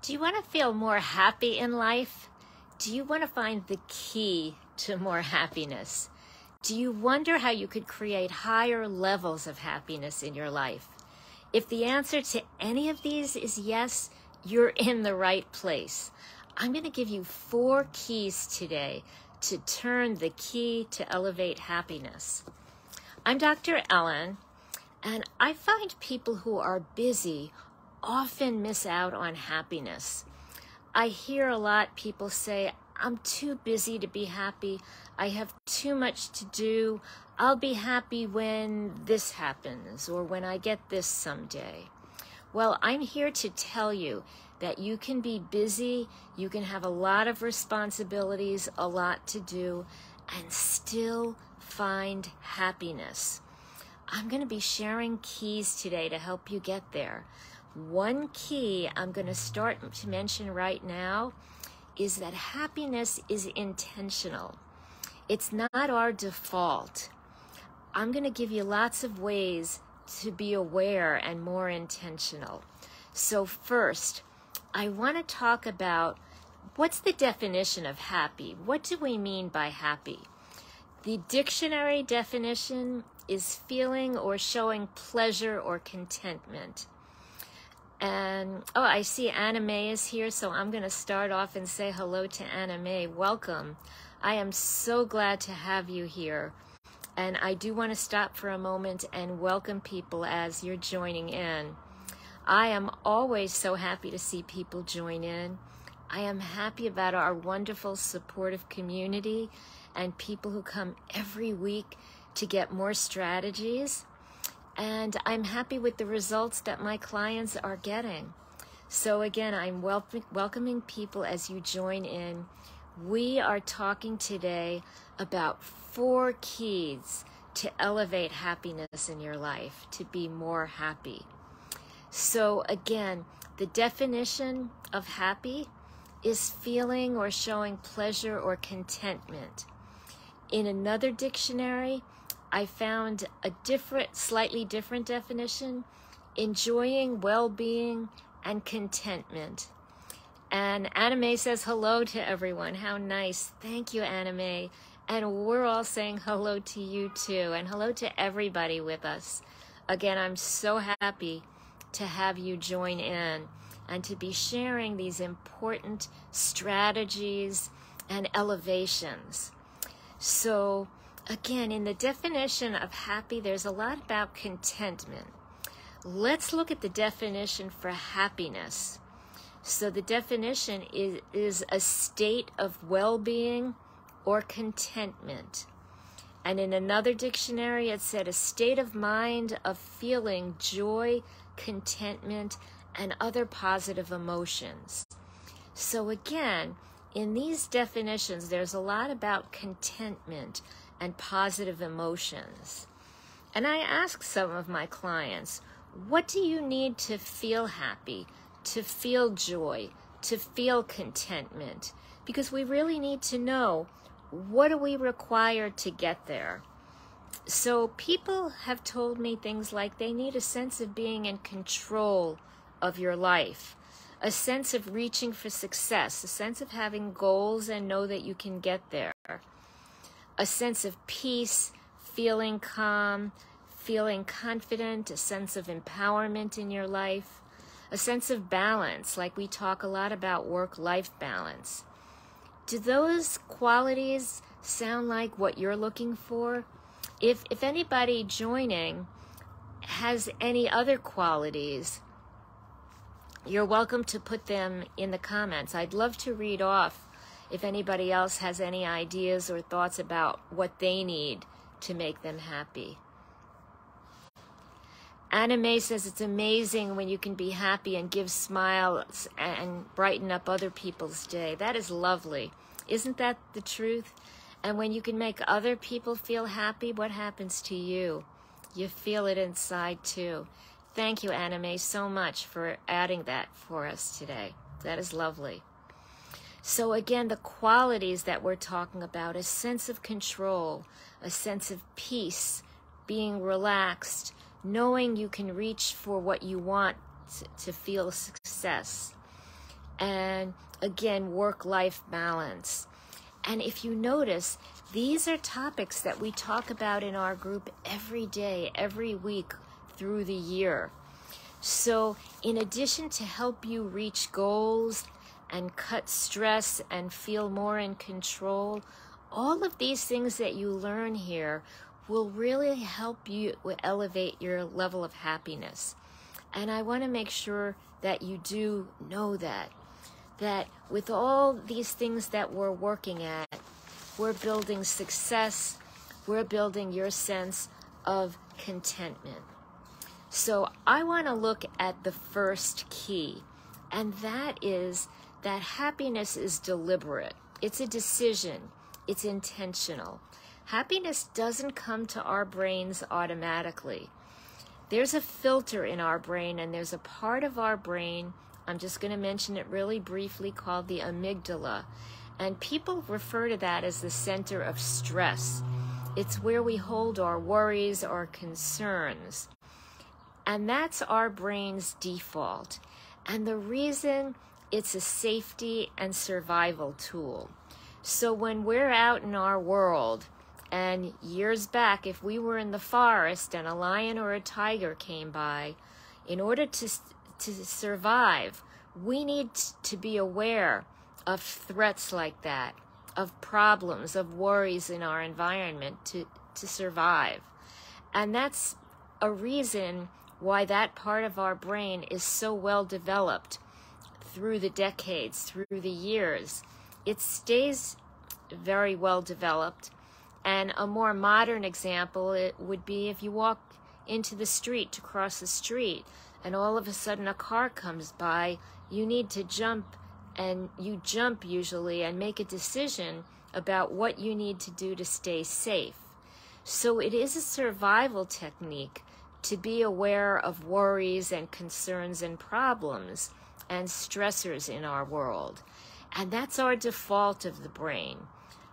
Do you want to feel more happy in life? Do you want to find the key to more happiness? Do you wonder how you could create higher levels of happiness in your life? If the answer to any of these is yes, you're in the right place. I'm going to give you 4 keys today to turn the key to elevate happiness. I'm Dr. Ellen, and I find people who are busy often miss out on happiness. I hear a lot people say, I'm too busy to be happy. I have too much to do. I'll be happy when this happens or when I get this someday. Well, I'm here to tell you that you can be busy, you can have a lot of responsibilities, a lot to do, and still find happiness. I'm going to be sharing keys today to help you get there. One key I'm going to start to mention right now is that happiness is intentional. It's not our default. I'm going to give you lots of ways to be aware and more intentional. So first, I want to talk about what's the definition of happy? What do we mean by happy? The dictionary definition is feeling or showing pleasure or contentment. And, I see Anna Mae is here, so I'm going to start off and say hello to Anna Mae. Welcome. I am so glad to have you here. And I do want to stop for a moment and welcome people as you're joining in. I am always so happy to see people join in. I am happy about our wonderful supportive community and people who come every week to get more strategies. And I'm happy with the results that my clients are getting. So again, I'm welcoming people as you join in. We are talking today about 4 keys to elevate happiness in your life, to be more happy. So again, the definition of happy is feeling or showing pleasure or contentment. In another dictionary, I found a slightly different definition, enjoying well-being and contentment. And Anna Mae says hello to everyone. How nice. Thank you, Anna Mae. And we're all saying hello to you too, and hello to everybody with us. Again, I'm so happy to have you join in and to be sharing these important strategies and elevations. So, again, in the definition of happy, there's a lot about contentment. Let's look at the definition for happiness. So the definition is a state of well-being or contentment. And in another dictionary, it said a state of mind of feeling joy, contentment, and other positive emotions. So again, in these definitions, there's a lot about contentment and positive emotions. And I ask some of my clients, what do you need to feel happy, to feel joy, to feel contentment? Because we really need to know, what do we require to get there? So people have told me things like they need a sense of being in control of your life, a sense of reaching for success, a sense of having goals and know that you can get there, a sense of peace, feeling calm, feeling confident, a sense of empowerment in your life, a sense of balance, like we talk a lot about work-life balance. Do those qualities sound like what you're looking for? If anybody joining has any other qualities, you're welcome to put them in the comments. I'd love to read off if anybody else has any ideas or thoughts about what they need to make them happy. Anna Mae says it's amazing when you can be happy and give smiles and brighten up other people's day. That is lovely. Isn't that the truth? And when you can make other people feel happy, what happens to you? You feel it inside too. Thank you, Anna Mae, so much for adding that for us today. That is lovely. So again, the qualities that we're talking about, a sense of control, a sense of peace, being relaxed, knowing you can reach for what you want to feel success, and again, work-life balance. And if you notice, these are topics that we talk about in our group every day, every week through the year. So in addition to help you reach goals and cut stress and feel more in control, all of these things that you learn here will really help you elevate your level of happiness. And I want to make sure that you do know that with all these things that we're working at, we're building success, we're building your sense of contentment. So I want to look at the first key, and that is that happiness is deliberate. It's a decision. It's intentional. Happiness doesn't come to our brains automatically. There's a filter in our brain, and there's a part of our brain, I'm just going to mention it really briefly, called the amygdala. And people refer to that as the center of stress. It's where we hold our worries, our concerns. And that's our brain's default. And the reason, it's a safety and survival tool. So when we're out in our world, and years back, if we were in the forest and a lion or a tiger came by, in order to survive, we need to be aware of threats like that, of problems, of worries in our environment to survive. And that's a reason why that part of our brain is so well developed through the decades, through the years. It stays very well developed. And a more modern example, it would be if you walk into the street to cross the street and all of a sudden a car comes by, you need to jump, and you jump usually and make a decision about what you need to do to stay safe. So it is a survival technique to be aware of worries and concerns and problems and stressors in our world. And that's our default of the brain.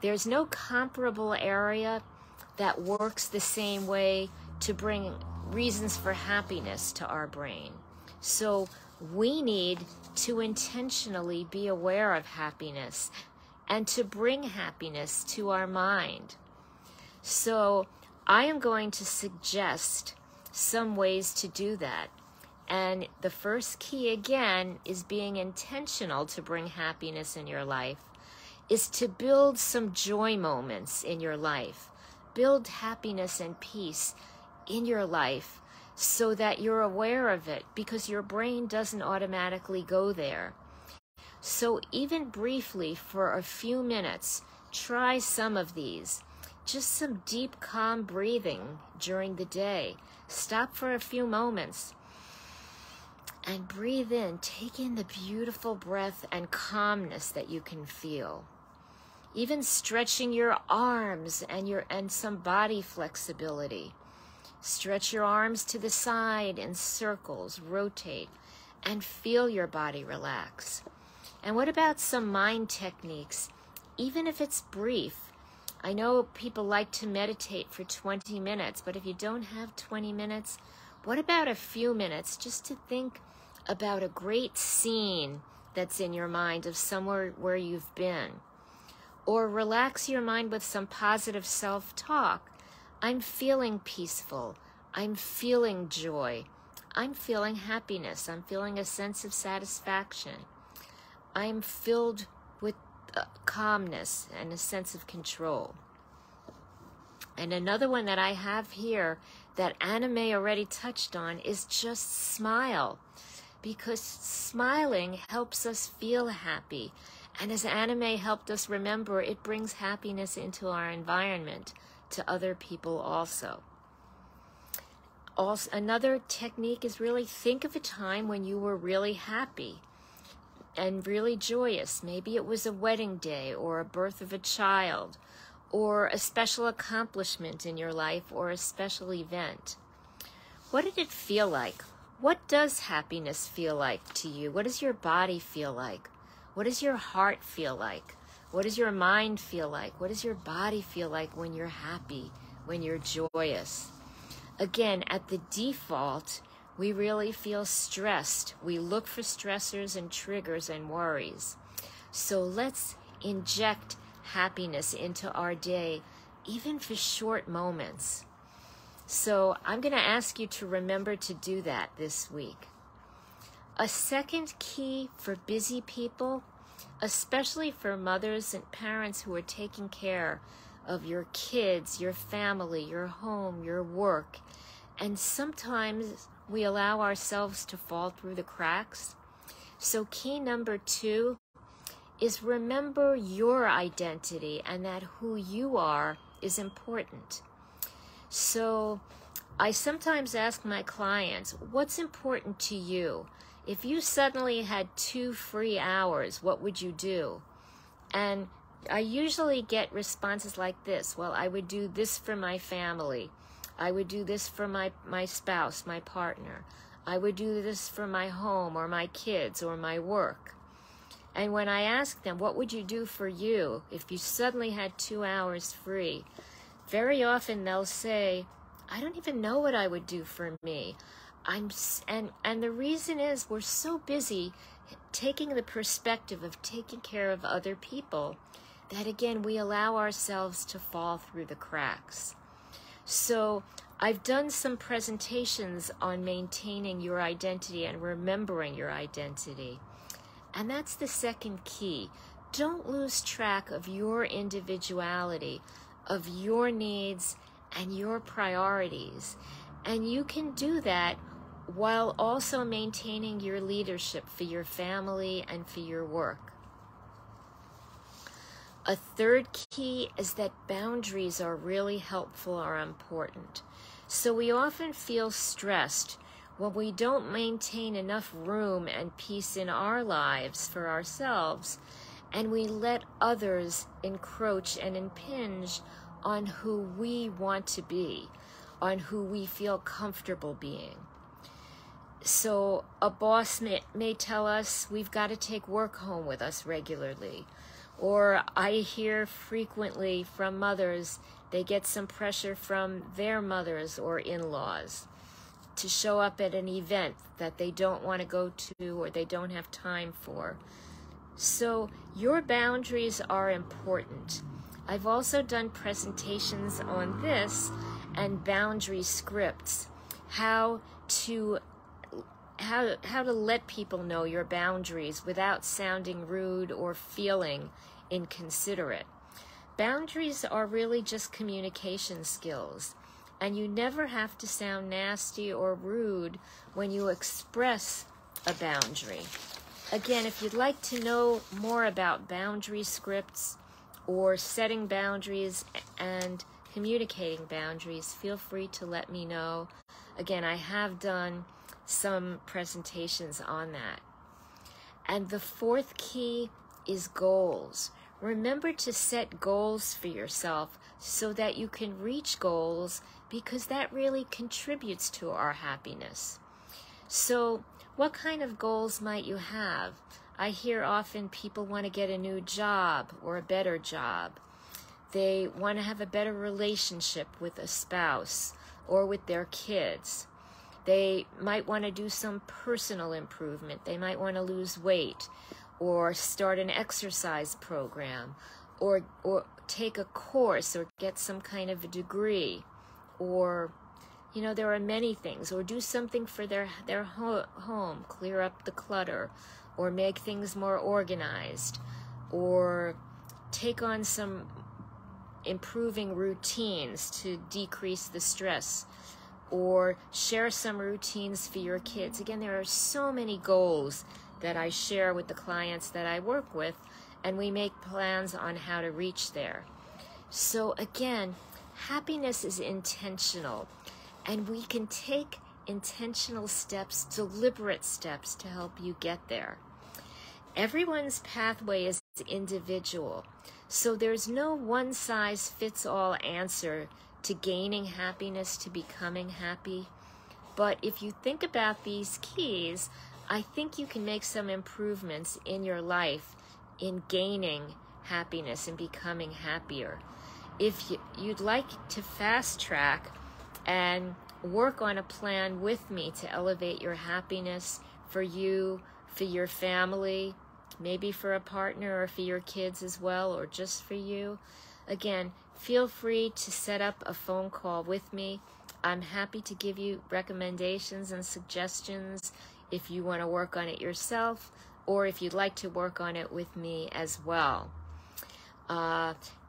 There's no comparable area that works the same way to bring reasons for happiness to our brain. So we need to intentionally be aware of happiness and to bring happiness to our mind. So I am going to suggest some ways to do that. And the first key, again, is being intentional to bring happiness in your life, is to build some joy moments in your life. Build happiness and peace in your life so that you're aware of it, because your brain doesn't automatically go there. So even briefly, for a few minutes, try some of these. Just some deep, calm breathing during the day. Stop for a few moments and breathe in. Take in the beautiful breath and calmness that you can feel. Even stretching your arms and some body flexibility. Stretch your arms to the side in circles, rotate, and feel your body relax. And what about some mind techniques, even if it's brief? I know people like to meditate for 20 minutes, but if you don't have 20 minutes, what about a few minutes just to think about a great scene that's in your mind of somewhere where you've been? Or relax your mind with some positive self-talk. I'm feeling peaceful. I'm feeling joy. I'm feeling happiness. I'm feeling a sense of satisfaction. I'm filled with calmness and a sense of control. And another one that I have here that Anna May already touched on is just smile, because smiling helps us feel happy. And as Anna May helped us remember, it brings happiness into our environment to other people also. Another technique is really think of a time when you were really happy and really joyous. Maybe it was a wedding day or a birth of a child or a special accomplishment in your life or a special event. What did it feel like? What does happiness feel like to you? What does your body feel like? What does your heart feel like? What does your mind feel like? What does your body feel like when you're happy, when you're joyous? Again, at the default, We really feel stressed. We look for stressors and triggers and worries. So let's inject happiness into our day, even for short moments. So I'm going to ask you to remember to do that this week. A second key for busy people, especially for mothers and parents who are taking care of your kids, your family, your home, your work, and sometimes we allow ourselves to fall through the cracks. So key number 2 is remember your identity and that who you are is important. So I sometimes ask my clients, what's important to you? If you suddenly had 2 free hours, what would you do? And I usually get responses like this. Well, I would do this for my family. I would do this for my spouse, my partner. I would do this for my home or my kids or my work. And when I ask them, what would you do for you if you suddenly had 2 hours free? Very often they'll say, I don't even know what I would do for me. And the reason is we're so busy taking the perspective of taking care of other people that, again, we allow ourselves to fall through the cracks. So I've done some presentations on maintaining your identity and remembering your identity. And that's the second key. Don't lose track of your individuality, of your needs and your priorities. And you can do that while also maintaining your leadership for your family and for your work. A third key is that boundaries are really helpful or important. So we often feel stressed when we don't maintain enough room and peace in our lives for ourselves, and we let others encroach and impinge on who we want to be, on who we feel comfortable being. So a boss may tell us we've got to take work home with us regularly. Or I hear frequently from mothers, they get some pressure from their mothers or in-laws to show up at an event that they don't want to go to or they don't have time for. So your boundaries are important. I've also done presentations on this and boundary scripts, how to let people know your boundaries without sounding rude or feeling inconsiderate. Boundaries are really just communication skills, and you never have to sound nasty or rude when you express a boundary. Again, if you'd like to know more about boundary scripts or setting boundaries and communicating boundaries, feel free to let me know. Again, I have done some presentations on that. And the fourth key is goals. Remember to set goals for yourself so that you can reach goals, because that really contributes to our happiness. So what kind of goals might you have? I hear often people want to get a new job or a better job. They want to have a better relationship with a spouse or with their kids. They might want to do some personal improvement. They might want to lose weight or start an exercise program or take a course or get some kind of a degree, or, you know, there are many things, or do something for their home, clear up the clutter, or make things more organized, or take on some improving routines to decrease the stress, or share some routines for your kids. Again, there are so many goals that I share with the clients that I work with, and we make plans on how to reach there. So again, happiness is intentional, and we can take intentional steps, deliberate steps to help you get there. Everyone's pathway is individual, so there's no one-size-fits-all answer to gaining happiness, to becoming happy. But if you think about these keys, I think you can make some improvements in your life in gaining happiness and becoming happier. If you'd like to fast track and work on a plan with me to elevate your happiness for you, for your family, maybe for a partner or for your kids as well, or just for you, again, feel free to set up a phone call with me. I'm happy to give you recommendations and suggestions if you want to work on it yourself, or if you'd like to work on it with me as well.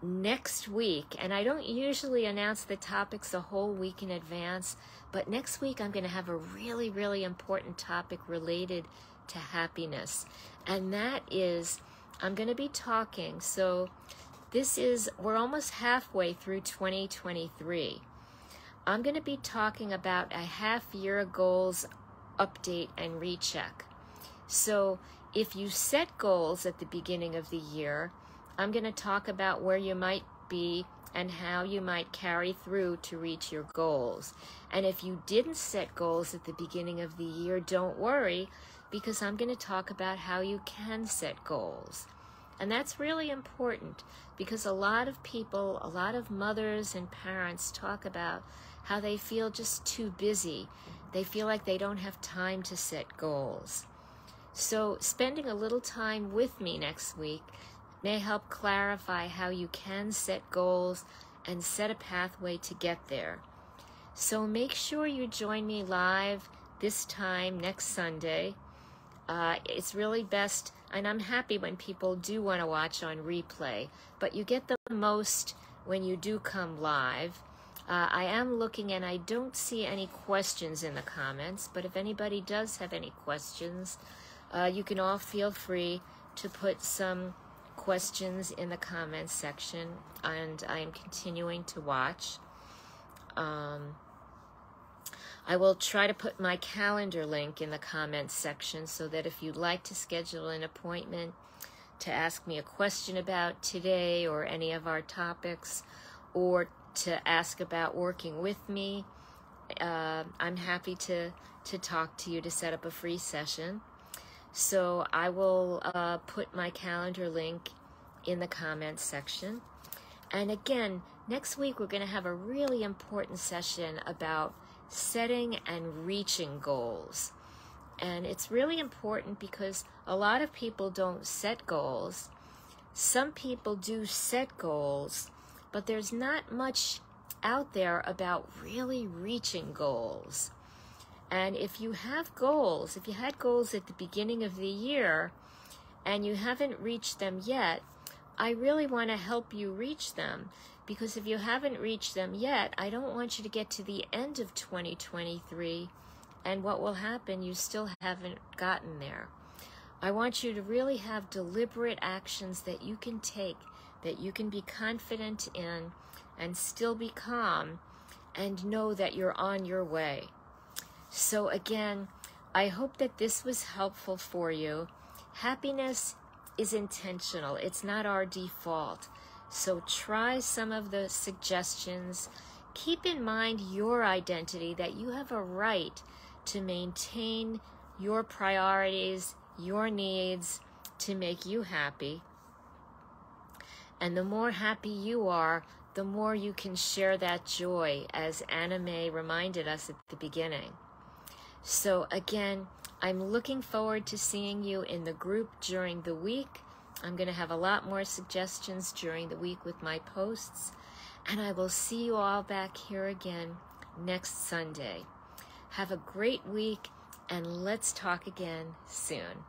Next week, and I don't usually announce the topics a whole week in advance, but next week I'm going to have a really, really important topic related to happiness. And that is, I'm going to be talking, so we're almost halfway through 2023. I'm going to be talking about a half-year goals update and recheck. So if you set goals at the beginning of the year, I'm going to talk about where you might be and how you might carry through to reach your goals. And if you didn't set goals at the beginning of the year, don't worry, because I'm going to talk about how you can set goals. And that's really important, because a lot of people, a lot of mothers and parents talk about how they feel just too busy. They feel like they don't have time to set goals. So spending a little time with me next week may help clarify how you can set goals and set a pathway to get there. So make sure you join me live this time next Sunday. It's really best, and I'm happy when people do want to watch on replay, but you get the most when you do come live. I am looking, and I don't see any questions in the comments, but if anybody does have any questions, you can all feel free to put some questions in the comments section, and I am continuing to watch. I will try to put my calendar link in the comments section so that if you'd like to schedule an appointment to ask me a question about today or any of our topics, or to ask about working with me, I'm happy to talk to you to set up a free session. So I will put my calendar link in the comments section. And again, next week we're going to have a really important session about setting and reaching goals. And it's really important because a lot of people don't set goals. Some people do set goals, but there's not much out there about really reaching goals. And if you have goals, if you had goals at the beginning of the year and you haven't reached them yet, I really want to help you reach them, because if you haven't reached them yet, I don't want you to get to the end of 2023 and what will happen, you still haven't gotten there. I want you to really have deliberate actions that you can take, that you can be confident in and still be calm and know that you're on your way. So again, I hope that this was helpful for you. Happiness is intentional. It's not our default. So try some of the suggestions. Keep in mind your identity, that you have a right to maintain your priorities, your needs to make you happy. And the more happy you are, the more you can share that joy, as Anna May reminded us at the beginning. So again, I'm looking forward to seeing you in the group during the week. I'm going to have a lot more suggestions during the week with my posts. And I will see you all back here again next Sunday. Have a great week, and let's talk again soon.